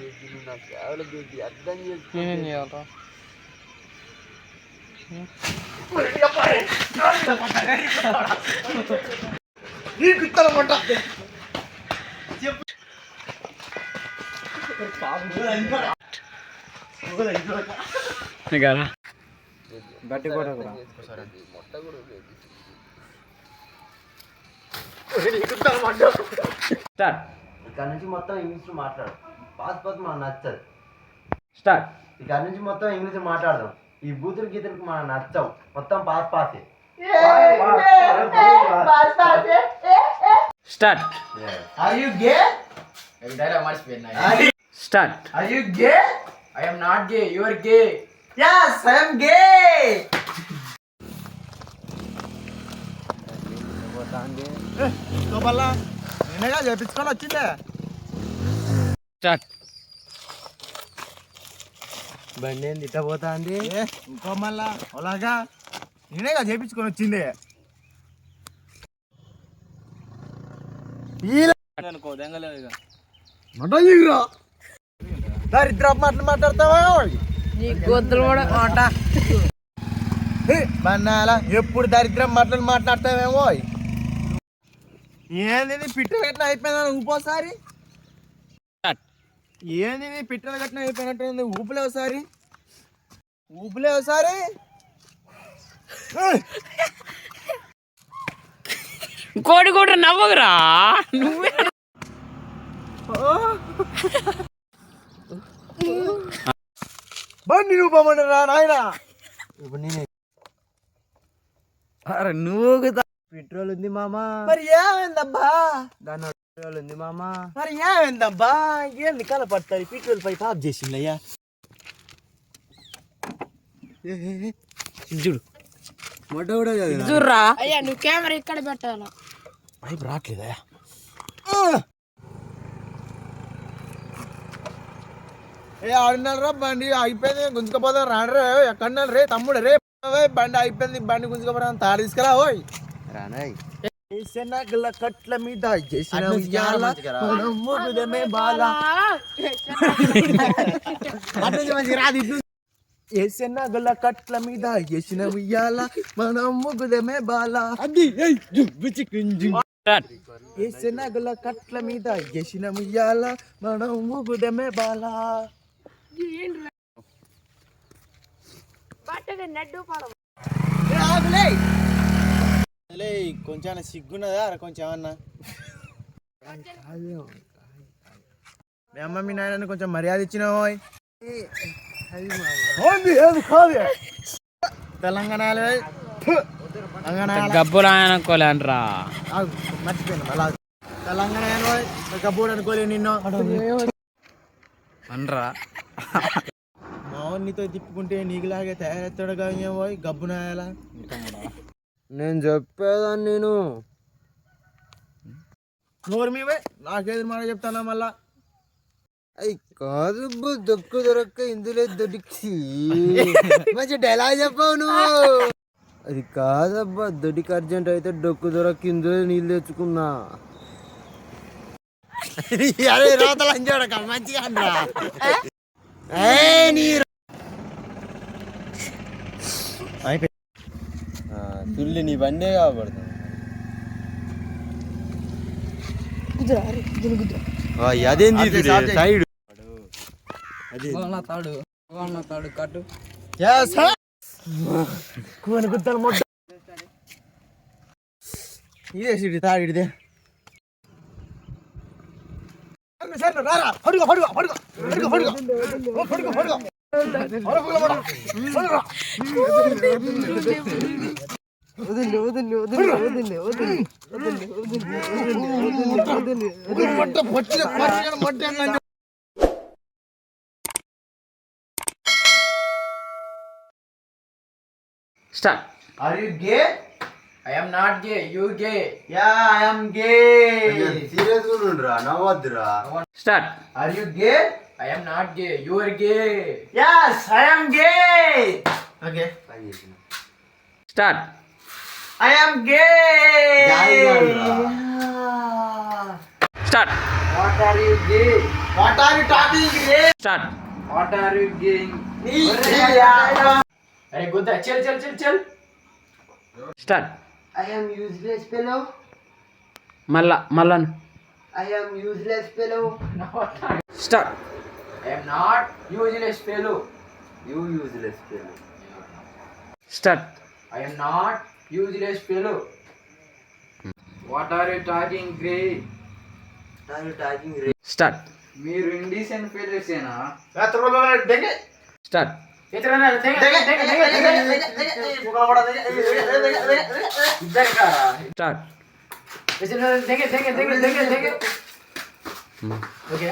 Baby నువ్వు నాకు కావాలి బేబీ అర్థం నేనేం చేయాలరా గట్టి కూడా మొట్ట కూడా స్టార్ట్ ఇక్కడ నుంచి మొత్తం ఇంగ్లీష్ మాట్లాడు పాస్ మనకు నచ్చదు స్టార్ట్ ఇక్కడ నుంచి మొత్తం ఇంగ్లీష్ మాట్లాడదాం ఈ బూతులు గీతులకు మనకు నచ్చవు మొత్తం పాసే start are you gay dialogue మర్చిపోయినా start are you gay I am not gay you are gay yes I am gay మళ్ళా నేనేగా చేపించుకొని వచ్చిందే స్టార్ట్ బండి ఏం తిట్టబోతాంది ఇంకో మళ్ళా అలాగా నేనేగా చేపించుకొని వచ్చిందే అనుకో దెంగలేదు దరిద్ర మాటలు మాట్లాడతావా మన్నాలా ఎప్పుడు దరిద్రం మాటలు మాట్లాడతావేమో ఏంది పిట్టలు గట్టిన అయిపోయిందా ఊపోసారి ఏంది పిట్టలు గట్టిన అయిపోయినట్టు ఊపులేవుసారి కోడి కూడా నవ్వగురా నువ్వే బండి రూపమనరా నాయన ఇప్పుడు నేను అరే నువ్వు పెట్రోల్ ఉంది మామా మరి ఏమైందబ్బా దాని పెట్రోల్ ఉంది మామా మరి ఏమైందబ్బా ఏంది కలపడతారు పెట్రోల్ పైప్ ఆఫ్ చేసిందయ్యా చూడు మొట్ట కూడా చూడరా అయ్యా నువ్వు కెమెరా ఇక్కడ పెట్టాలా పైప్ రావట్లేదయ్యా ఏ ఆడినారా బండి అయిపోయింది గుంజుకపోతాం రాడరే ఎక్కడున్నారు రే తమ్ముడు రే బండి అయిపోయింది బండి గుంజుకపోతాం తాడు తీసుకురా ఓయ్ రానాయ్ నగల కట్ల మీద చేసిన ఉయ్యాల మనం ముగుదమే బాల వేసిన నగల కట్ల మీద చేసిన ఉయ్యాల మనం ముగుదమే బాల వేసిన నగల కట్ల మీద చేసిన ఉయ్యాల మనం ముగుదమే బాల కొంచెం సిగ్గున్నదా కొంచెం ఏమన్నా మీ అమ్మ మీ నాయనని కొంచెం మర్యాద ఇచ్చినావు తెలంగాణలో గబ్బులు ఆయన అనుకోలేనరా మర్చిపోయాను అలా తెలంగాణ గబ్బుడు అనుకోలే నిన్ను అనరా మావన్నితో తిప్పుకుంటే నీకులాగే తయారెత్తాడు కానీ పోయి గబ్బు నాయాలా నేను చెప్పేదాన్ని నేను నోరు మీవే నాకేది మాట చెప్తానా మళ్ళా అయి కాదు దొక్కు దొరక్క ఇందులో దొరికి మంచి డైలాగ్ చెప్పావు నువ్వు అది కాదబ్బా దొడికి అర్జెంట్ అయితే డొక్కు దొరక్క ఇందులో నీళ్ళు తెచ్చుకున్నా అరే రోతలు అంచాడక మంచిగా తుల్లి నీ బండే కాబడుతుంది అదేంది సైడ్ తాడు కట్టు కూని గుత్తలు మొట్ట ఇదే సిడి తాడిదే సరే రారా పడుకో పడుకో పడుకో పడుకో పడుకో పడుకో పడుకో వదిలే వదిలే వదిలే వదిలే వదిలే వదిలే వదిలే వదిలే మొట్ట పొచ్చిన మొట్ట start Are you gay? I am not gay. You gay. Yeah, I am gay. Serious గా ఉండురా నవ్వొద్దురా. Start Are you gay? I am not gay. You are gay. Yes, I am gay. Okay. Start I am gay. Start What are you gay? What are you talking రే start. What are you doing? अरे गुद्दा चल चल चल चल. Start. I am useless fellow. మళ్ళా I am useless fellow. Start. I am not useless fellow. You useless fellow. Start. I am not useless fellow. What are you talking, Gray? What are you talking start. మీరు indecent fellows ఏనా? Start. ఎత్రనా ఇద్దరు కారా? Start. దేగే దేగే దేగే దేగే దేగే. Okay